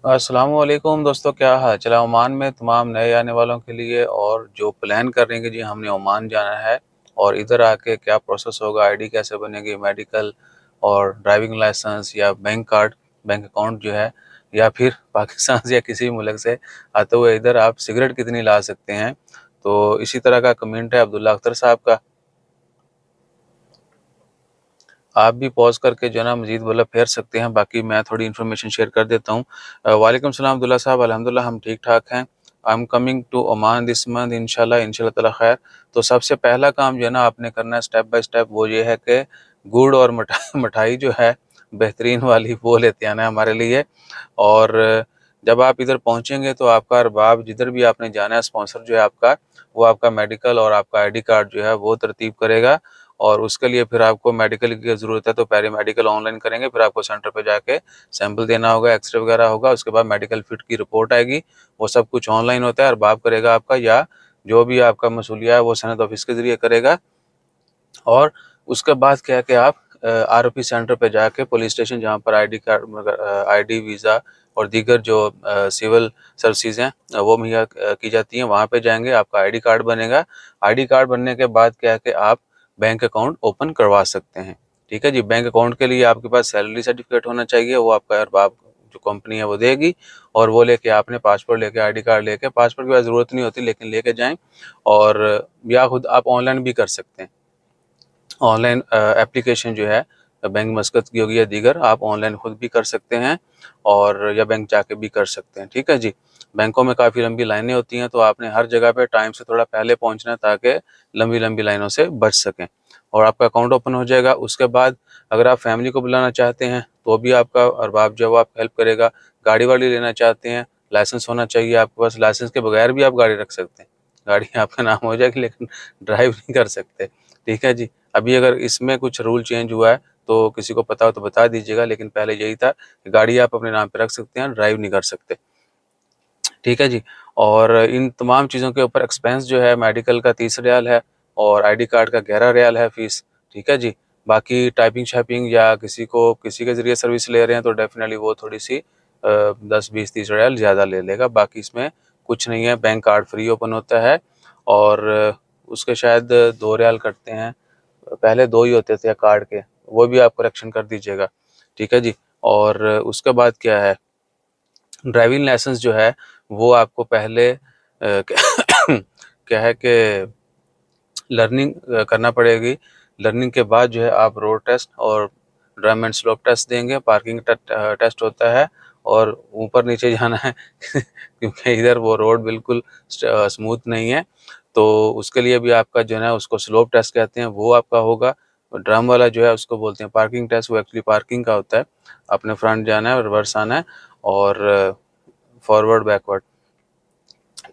अस्सलामुअलैकुम दोस्तों, क्या हाल चला। ओमान में तमाम नए आने वालों के लिए और जो प्लान कर रहे हैं कि जी हमने ओमान जाना है और इधर आके क्या प्रोसेस होगा, आईडी कैसे बनेगी, मेडिकल और ड्राइविंग लाइसेंस या बैंक कार्ड, बैंक अकाउंट जो है, या फिर पाकिस्तान से या किसी भी मुल्क से आते हुए इधर आप सिगरेट कितनी ला सकते हैं। तो इसी तरह का कमेंट है अब्दुल्ला अख्तर साहब का। आप भी पॉज़ करके जो है ना मज़ीद मतलब फेर सकते हैं, बाकी मैं थोड़ी इन्फॉर्मेशन शेयर कर देता हूँ। वालेकुम सलाम अब्दुल्ला साहब, अल्हम्दुलिल्लाह हम ठीक-ठाक हैं। I am coming to Oman this month इंशाल्लाह, इंशाल्लाह ताला खैर। तो सबसे पहला काम जो है ना आपने करना है स्टेप बाय स्टेप, वो ये है कि गुड़ और मिठाई जो है बेहतरीन वाली वो लेते आना है हमारे लिए। और जब आप इधर पहुँचेंगे तो आपका अरबाब जिधर भी आपने जाना है, स्पॉन्सर जो है आपका, वो आपका मेडिकल और आपका आईडी कार्ड जो है वो तरतीब करेगा। और उसके लिए फिर आपको मेडिकल की ज़रूरत है तो पहले मेडिकल ऑनलाइन करेंगे, फिर आपको सेंटर पे जाके सैंपल देना होगा, एक्सरे वगैरह होगा, उसके बाद मेडिकल फिट की रिपोर्ट आएगी। वो सब कुछ ऑनलाइन होता है, अरबाब करेगा आपका, या जो भी आपका मसूलिया है वो सनद ऑफिस के ज़रिए करेगा। और उसके बाद क्या है कि आप आरओपी सेंटर पे जाके पुलिस स्टेशन जहाँ पर आईडी कार्ड आईडी वीज़ा और दीगर जो सिविल सर्विसेज हैं वो मुहैया की जाती हैं, वहाँ पे जाएंगे, आपका आईडी कार्ड बनेगा। आईडी कार्ड बनने के बाद क्या है कि आप बैंक अकाउंट ओपन करवा सकते हैं। ठीक है जी। बैंक अकाउंट के लिए आपके पास सैलरी सर्टिफिकेट होना चाहिए, वो आपका अरबाब जो कंपनी है वो देगी। और वो लेके आपने पासपोर्ट लेके, आईडी कार्ड लेके, पासपोर्ट की बाद ज़रूरत नहीं होती लेकिन लेके जाएं। और या खुद आप ऑनलाइन भी कर सकते हैं। ऑनलाइन एप्लीकेशन जो है बैंक मस्कत की होगी या दीगर, आप ऑनलाइन खुद भी कर सकते हैं और या बैंक जाके भी कर सकते हैं। ठीक है जी। बैंकों में काफ़ी लंबी लाइनें होती हैं तो आपने हर जगह पे टाइम से थोड़ा पहले पहुंचना है ताकि लंबी लंबी लाइनों से बच सकें। और आपका अकाउंट ओपन हो जाएगा। उसके बाद अगर आप फैमिली को बुलाना चाहते हैं तो भी आपका अरबाब जो है वो आपको हेल्प करेगा। गाड़ी वाड़ी लेना चाहते हैं, लाइसेंस होना चाहिए आपके पास, लाइसेंस के बगैर भी आप गाड़ी रख सकते हैं, गाड़ी आपका नाम हो जाएगी लेकिन ड्राइव नहीं कर सकते। ठीक है जी। अभी अगर इसमें कुछ रूल चेंज हुआ है तो किसी को पता हो तो बता दीजिएगा, लेकिन पहले यही था कि गाड़ी आप अपने नाम पे रख सकते हैं, ड्राइव नहीं कर सकते। ठीक है जी। और इन तमाम चीज़ों के ऊपर एक्सपेंस जो है मेडिकल का 30 रियाल है और आईडी कार्ड का 11 रियाल है फ़ीस। ठीक है जी। बाकी टाइपिंग शाइपिंग या किसी को किसी के ज़रिए सर्विस ले रहे हैं तो डेफ़िनेटली वो थोड़ी सी 10 20 30 रियाल ज़्यादा ले लेगा। बाकी इसमें कुछ नहीं है, बैंक कार्ड फ्री ओपन होता है। और उसके शायद 2 रियाल कटते हैं, पहले 2 ही होते थे कार्ड के, वो भी आप करेक्शन कर दीजिएगा। ठीक है जी। और उसके बाद क्या है, ड्राइविंग लाइसेंस जो है वो आपको पहले क्या है कि लर्निंग करना पड़ेगी। लर्निंग के बाद जो है आप रोड टेस्ट और ड्रम एंड स्लोप टेस्ट देंगे, पार्किंग टेस्ट होता है और ऊपर नीचे जाना है क्योंकि इधर वो रोड बिल्कुल स्मूथ नहीं है। तो उसके लिए भी आपका जो है ना उसको स्लोप टेस्ट कहते हैं, वो आपका होगा। ड्रम वाला जो है उसको बोलते हैं पार्किंग टेस्ट, वो एक्चुअली पार्किंग का होता है। अपने फ्रंट जाना है, रिवर्स आना है और फॉरवर्ड बैकवर्ड।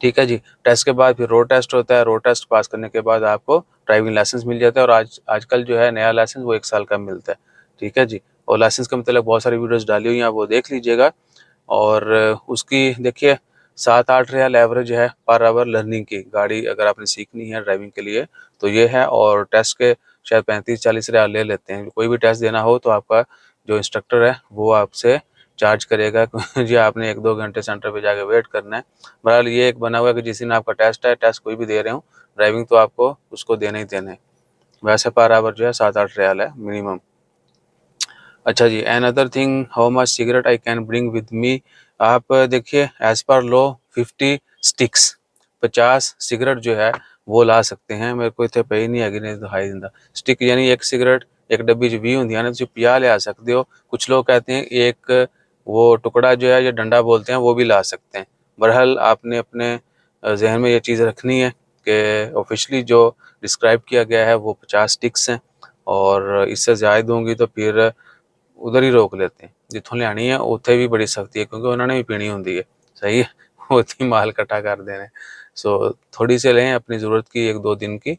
ठीक है जी। टेस्ट के बाद फिर रोड टेस्ट होता है, रोड टेस्ट पास करने के बाद आपको ड्राइविंग लाइसेंस मिल जाता है। और आजकल जो है नया लाइसेंस वो 1 साल का मिलता है। ठीक है जी। और लाइसेंस के मतलब बहुत सारी वीडियोस डाली हुई हैं, आप वो देख लीजिएगा। और उसकी देखिए 7-8 रियाल एवरेज है पर आवर लर्निंग की, गाड़ी अगर आपने सीखनी है ड्राइविंग के लिए तो ये है। और टेस्ट के शायद 35-40 रियाल ले लेते हैं। कोई भी टेस्ट देना हो तो आपका जो इंस्ट्रक्टर है वो आपसे चार्ज करेगा जी आपने 1-2 घंटे सेंटर पे जाके वेट करना है। बहरहाल ये एक बना हुआ है कि जिस दिन आपका टेस्ट है, टेस्ट कोई भी दे रहे हो, ड्राइविंग तो आपको उसको देने ही देने। वैसे पर आवर जो है 7-8 रियाल है मिनिमम। अच्छा जी। An other thing, how much cigarette I can bring with me. आप देखिए as per law 50 sticks, 50 cigarette जो है वो ला सकते हैं। मेरे को इतने पे ही नहीं है नहीं दिखाई दिंदा स्टिक, यानी एक सिगरेट एक डब्बी जो भी होंगी ना तुम 50 ले आ सकते हो। कुछ लोग कहते हैं एक वो टुकड़ा जो है, जो डंडा बोलते हैं, वो भी ला सकते हैं। बहरहाल आपने अपने जहन में ये चीज़ रखनी है कि ऑफिशियली जो डिस्क्राइब किया गया है वो 50 स्टिक्स हैं और इससे ज़्यादा होंगी तो फिर उधर ही रोक लेते हैं। जिथों लियानी है उत्थे भी बड़ी सख्ती है क्योंकि उन्होंने भी पीनी होंदी है। सही है उत्थे ही माल इकट्ठा कर देना है। सो थोड़ी सी लें अपनी ज़रूरत की 1-2 दिन की,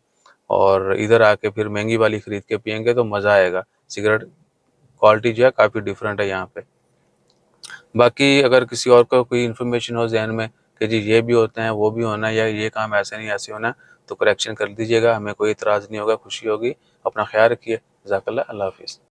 और इधर आके फिर महंगी वाली खरीद के पियेंगे तो मज़ा आएगा। सिगरेट क्वालिटी जो है काफ़ी डिफरेंट है यहाँ पे। बाकी अगर किसी और को कोई इन्फॉर्मेशन हो ज़हन में कि जी ये भी होते हैं, वो भी होना है, या ये काम ऐसे नहीं ऐसे होना है, तो करेक्शन कर दीजिएगा, हमें कोई इतराज़ नहीं होगा, खुशी होगी। अपना ख्याल रखिए। जज़ाकल्लाह। अल्लाह हाफ़िज़।